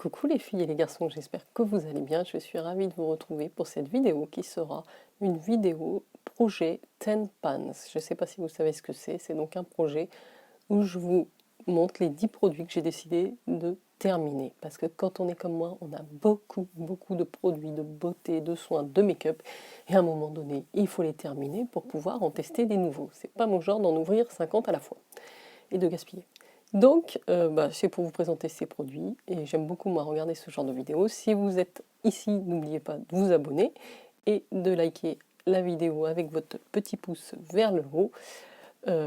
Coucou les filles et les garçons, j'espère que vous allez bien. Je suis ravie de vous retrouver pour cette vidéo qui sera une vidéo projet 10 Pans. Je ne sais pas si vous savez ce que c'est donc un projet où je vous montre les 10 produits que j'ai décidé de terminer. Parce que quand on est comme moi, on a beaucoup de produits de beauté, de soins, de make-up. Et à un moment donné, il faut les terminer pour pouvoir en tester des nouveaux. C'est pas mon genre d'en ouvrir 50 à la fois et de gaspiller. Donc, c'est pour vous présenter ces produits et j'aime beaucoup moi regarder ce genre de vidéos. Si vous êtes ici, n'oubliez pas de vous abonner et de liker la vidéo avec votre petit pouce vers le haut.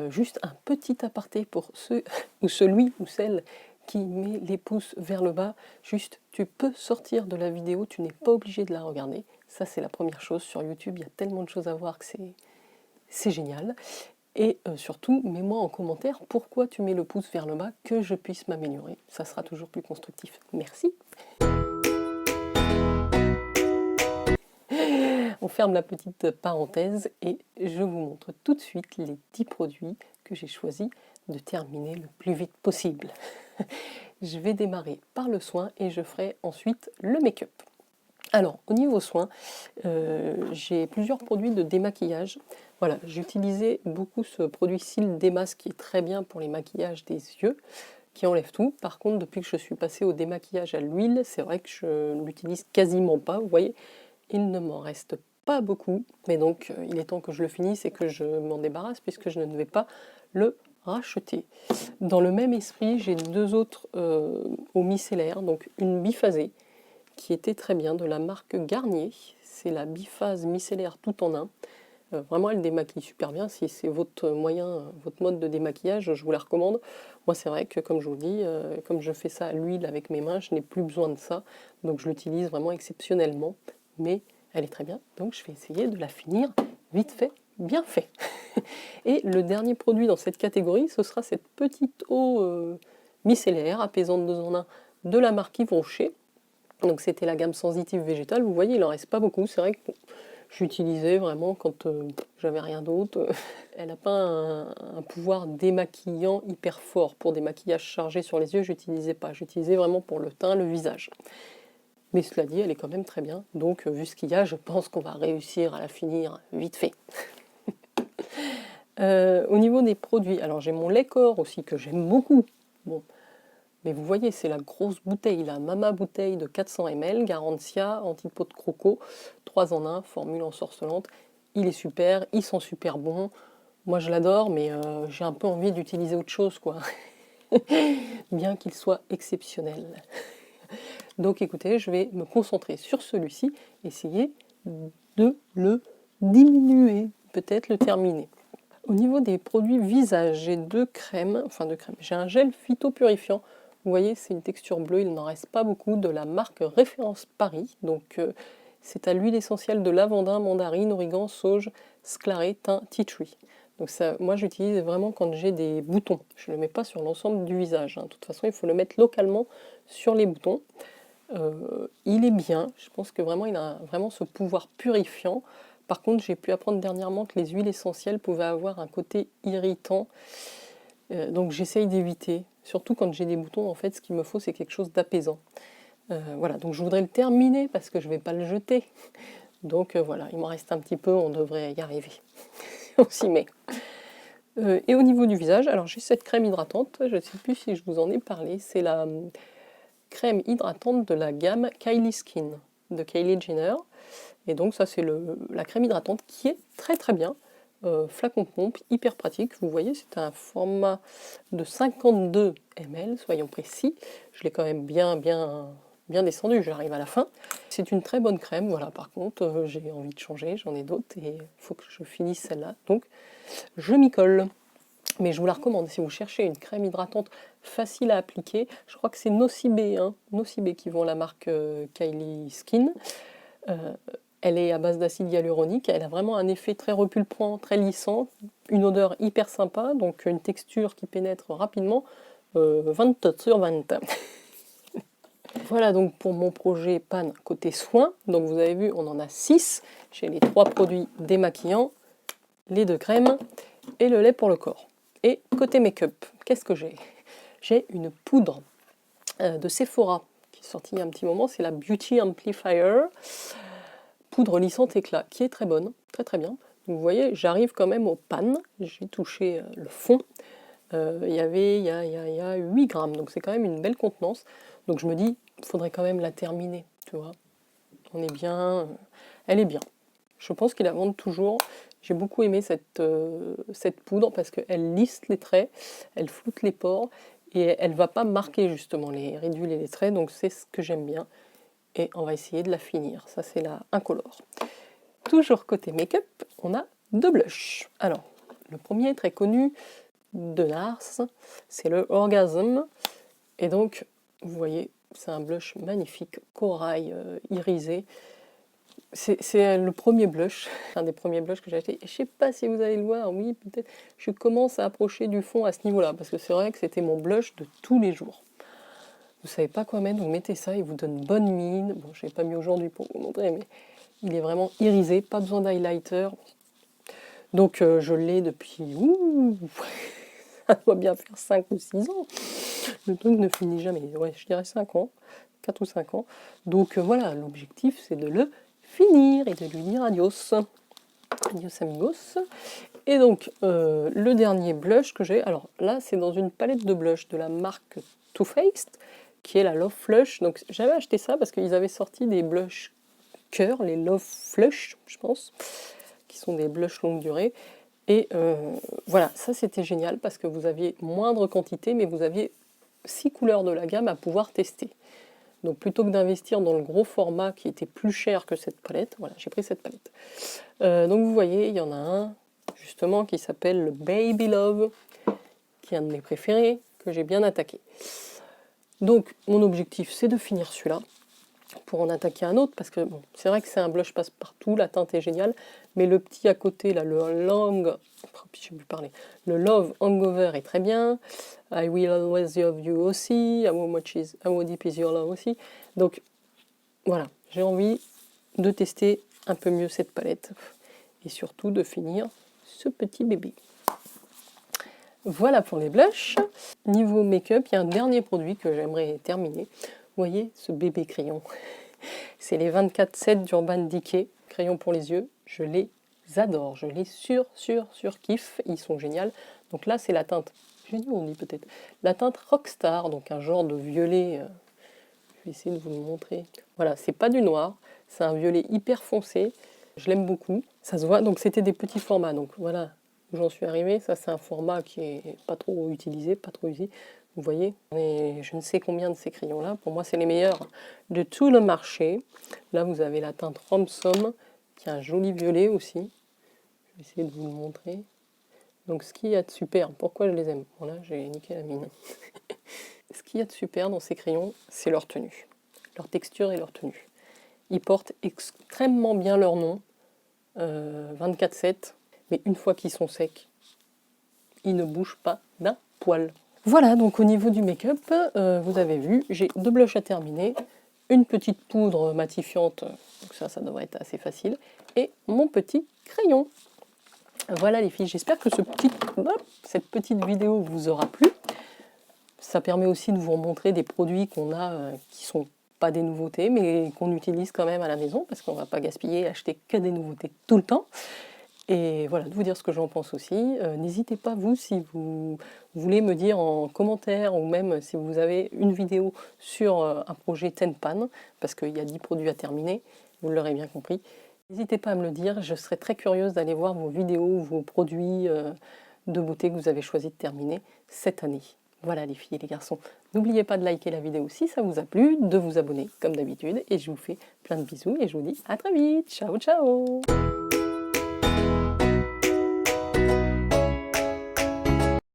Juste un petit aparté pour ceux ou celui ou celle qui met les pouces vers le bas. Juste, tu peux sortir de la vidéo, tu n'es pas obligé de la regarder. Ça, c'est la première chose. Sur YouTube, il y a tellement de choses à voir que c'est génial. Et surtout, mets-moi en commentaire pourquoi tu mets le pouce vers le bas, que je puisse m'améliorer. Ça sera toujours plus constructif. Merci. On ferme la petite parenthèse et je vous montre tout de suite les 10 produits que j'ai choisi de terminer le plus vite possible. Je vais démarrer par le soin et je ferai ensuite le make-up. Alors, au niveau soins, j'ai plusieurs produits de démaquillage. Voilà, j'utilisais beaucoup ce produit Cils Démasque qui est très bien pour les maquillages des yeux, qui enlève tout. Par contre, depuis que je suis passée au démaquillage à l'huile, c'est vrai que je ne l'utilise quasiment pas. Vous voyez, il ne m'en reste pas beaucoup. Mais donc, il est temps que je le finisse et que je m'en débarrasse puisque je ne vais pas le racheter. Dans le même esprit, j'ai deux autres au micellaire, donc une biphasée, qui était très bien, de la marque Garnier. C'est la biphase micellaire tout en un. Vraiment, elle démaquille super bien. Si c'est votre moyen, votre mode de démaquillage, je vous la recommande. Moi, c'est vrai que, comme je vous dis, comme je fais ça à l'huile avec mes mains, je n'ai plus besoin de ça. Donc, je l'utilise vraiment exceptionnellement. Mais elle est très bien. Donc, je vais essayer de la finir vite fait, bien fait. Et le dernier produit dans cette catégorie, ce sera cette petite eau micellaire, apaisante 2 en 1 de la marque Yves Rocher. Donc c'était la gamme sensitive végétale, vous voyez il n'en reste pas beaucoup, c'est vrai que j'utilisais vraiment quand j'avais rien d'autre. Elle n'a pas un pouvoir démaquillant hyper fort pour des maquillages chargés sur les yeux, j'utilisais pas, j'utilisais vraiment pour le teint, le visage. Mais cela dit, elle est quand même très bien, donc vu ce qu'il y a, je pense qu'on va réussir à la finir vite fait. Au niveau des produits, alors j'ai mon lait corps aussi que j'aime beaucoup. Bon. Mais vous voyez, c'est la grosse bouteille, la Mama bouteille de 400 ml, Garantia, anti-peau de croco, 3 en 1, formule ensorcelante. Il est super, il sent super bon. Moi je l'adore, mais j'ai un peu envie d'utiliser autre chose, quoi. Bien qu'il soit exceptionnel. Donc écoutez, je vais me concentrer sur celui-ci, essayer de le diminuer, peut-être le terminer. Au niveau des produits visage, j'ai deux crèmes, j'ai un gel phytopurifiant. Vous voyez, c'est une texture bleue, il n'en reste pas beaucoup, de la marque Référence Paris. Donc, c'est à l'huile essentielle de lavandin, mandarine, origan, sauge, sclaré, thym, tea tree. Donc ça, moi, j'utilise vraiment quand j'ai des boutons. Je ne le mets pas sur l'ensemble du visage. De toute façon, il faut le mettre localement sur les boutons. Il est bien. Je pense que vraiment, il a vraiment ce pouvoir purifiant. Par contre, j'ai pu apprendre dernièrement que les huiles essentielles pouvaient avoir un côté irritant. Donc j'essaye d'éviter. Surtout quand j'ai des boutons, en fait, ce qu'il me faut, c'est quelque chose d'apaisant. Voilà, donc je voudrais le terminer parce que je ne vais pas le jeter. Donc voilà, il m'en reste un petit peu, on devrait y arriver. On s'y met. Et au niveau du visage, alors j'ai cette crème hydratante, je ne sais plus si je vous en ai parlé, c'est la crème hydratante de la gamme Kylie Skin de Kylie Jenner. Et donc ça c'est la crème hydratante qui est très bien. Flacon pompe, hyper pratique. Vous voyez, c'est un format de 52 ml, soyons précis. Je l'ai quand même bien descendu, j'arrive à la fin. C'est une très bonne crème, voilà. Par contre, j'ai envie de changer, j'en ai d'autres et il faut que je finisse celle-là. Donc, je m'y colle. Mais je vous la recommande si vous cherchez une crème hydratante facile à appliquer. Je crois que c'est Nocibé, Nocibé qui vend la marque Kylie Skin. Elle est à base d'acide hyaluronique, elle a vraiment un effet très repulpant, très lissant, une odeur hyper sympa, donc une texture qui pénètre rapidement, 20 sur 20. Voilà donc pour mon projet Pan côté soins. Donc vous avez vu, on en a 6. J'ai les 3 produits démaquillants, les 2 crèmes et le lait pour le corps. Et côté make-up, qu'est-ce que j'ai? J'ai une poudre de Sephora qui est sortie il y a un petit moment, c'est la Beauty Amplifier, poudre lissante éclat, qui est très bonne, très très bien. Donc, vous voyez, j'arrive quand même aux pannes, j'ai touché le fond, il y a 8 grammes, donc c'est quand même une belle contenance. Donc je me dis, il faudrait quand même la terminer, tu vois. On est bien, elle est bien. Je pense qu'ils la vendent toujours. J'ai beaucoup aimé cette poudre parce qu'elle lisse les traits, elle floute les pores et elle va pas marquer justement les ridules et les traits, donc c'est ce que j'aime bien. Et on va essayer de la finir, ça c'est la incolore. Toujours côté make-up, on a 2 blushs. Alors, le premier très connu de NARS, c'est le Orgasm. Et donc, vous voyez, c'est un blush magnifique, corail irisé. C'est le premier blush, un des premiers blushs que j'ai acheté. Et je sais pas si vous allez le voir, oui, peut-être. Je commence à approcher du fond à ce niveau-là, parce que c'est vrai que c'était mon blush de tous les jours. Vous savez pas quoi mettre, vous mettez ça, il vous donne bonne mine. Bon, je l'ai pas mis aujourd'hui pour vous montrer, mais il est vraiment irisé, pas besoin d'highlighter. Donc je l'ai depuis... ça doit bien faire 5 ou 6 ans. Le truc ne finit jamais. Ouais, je dirais 5 ans, 4 ou 5 ans. Donc voilà, l'objectif c'est de le finir et de lui dire adios. Adios amigos. Et donc le dernier blush que j'ai, alors là c'est dans une palette de blush de la marque Too Faced, qui est la Love Flush. Donc j'avais acheté ça parce qu'ils avaient sorti des blushs cœur, les Love Flush, je pense, qui sont des blushs longue durée. Et voilà, ça c'était génial parce que vous aviez moindre quantité, mais vous aviez 6 couleurs de la gamme à pouvoir tester. Donc plutôt que d'investir dans le gros format qui était plus cher que cette palette, voilà, j'ai pris cette palette. Donc vous voyez, il y en a un justement qui s'appelle le Baby Love, qui est un de mes préférés, que j'ai bien attaqué. Donc mon objectif c'est de finir celui-là, pour en attaquer un autre, parce que bon, c'est vrai que c'est un blush passe-partout, la teinte est géniale, mais le petit à côté, là, le Love Hangover est très bien, I Will Always Love You aussi, How Deep Is Your Love aussi, donc voilà, j'ai envie de tester un peu mieux cette palette, et surtout de finir ce petit bébé. Voilà pour les blushs. Niveau make-up, il y a un dernier produit que j'aimerais terminer. Vous voyez ce bébé crayon, c'est les 24-7 d'Urban Decay, crayons pour les yeux, je les adore, je les surkiffe, ils sont géniaux. Donc là c'est la teinte, on dit peut-être, la teinte Rockstar, donc un genre de violet, je vais essayer de vous le montrer. Voilà, c'est pas du noir, c'est un violet hyper foncé, je l'aime beaucoup, ça se voit, donc c'était des petits formats, donc voilà où j'en suis arrivée, ça c'est un format qui est pas trop utilisé, pas trop usé. Vous voyez, et je ne sais combien de ces crayons-là. Pour moi, c'est les meilleurs de tout le marché. Là, vous avez la teinte Romsom, qui a un joli violet aussi. Je vais essayer de vous le montrer. Donc, ce qu'il y a de super, pourquoi je les aime? Voilà, j'ai niqué la mine. Ce qu'il y a de super dans ces crayons, c'est leur tenue. Leur texture et leur tenue. Ils portent extrêmement bien leur nom, 24-7, mais une fois qu'ils sont secs, ils ne bougent pas d'un poil. Voilà, donc au niveau du make-up, vous avez vu, j'ai 2 blushs à terminer, une petite poudre matifiante, donc ça devrait être assez facile, et mon petit crayon. Voilà les filles, j'espère que cette petite vidéo vous aura plu. Ça permet aussi de vous montrer des produits qu'on a qui sont pas des nouveautés, mais qu'on utilise quand même à la maison, parce qu'on ne va pas gaspiller et acheter que des nouveautés tout le temps. Et voilà, de vous dire ce que j'en pense aussi. N'hésitez pas, vous, si vous voulez me dire en commentaire, ou même si vous avez une vidéo sur un projet Tenpan, parce qu'il y a 10 produits à terminer, vous l'aurez bien compris. N'hésitez pas à me le dire, je serais très curieuse d'aller voir vos vidéos, vos produits de beauté que vous avez choisi de terminer cette année. Voilà les filles et les garçons, n'oubliez pas de liker la vidéo si ça vous a plu, de vous abonner comme d'habitude, et je vous fais plein de bisous et je vous dis à très vite, ciao ciao.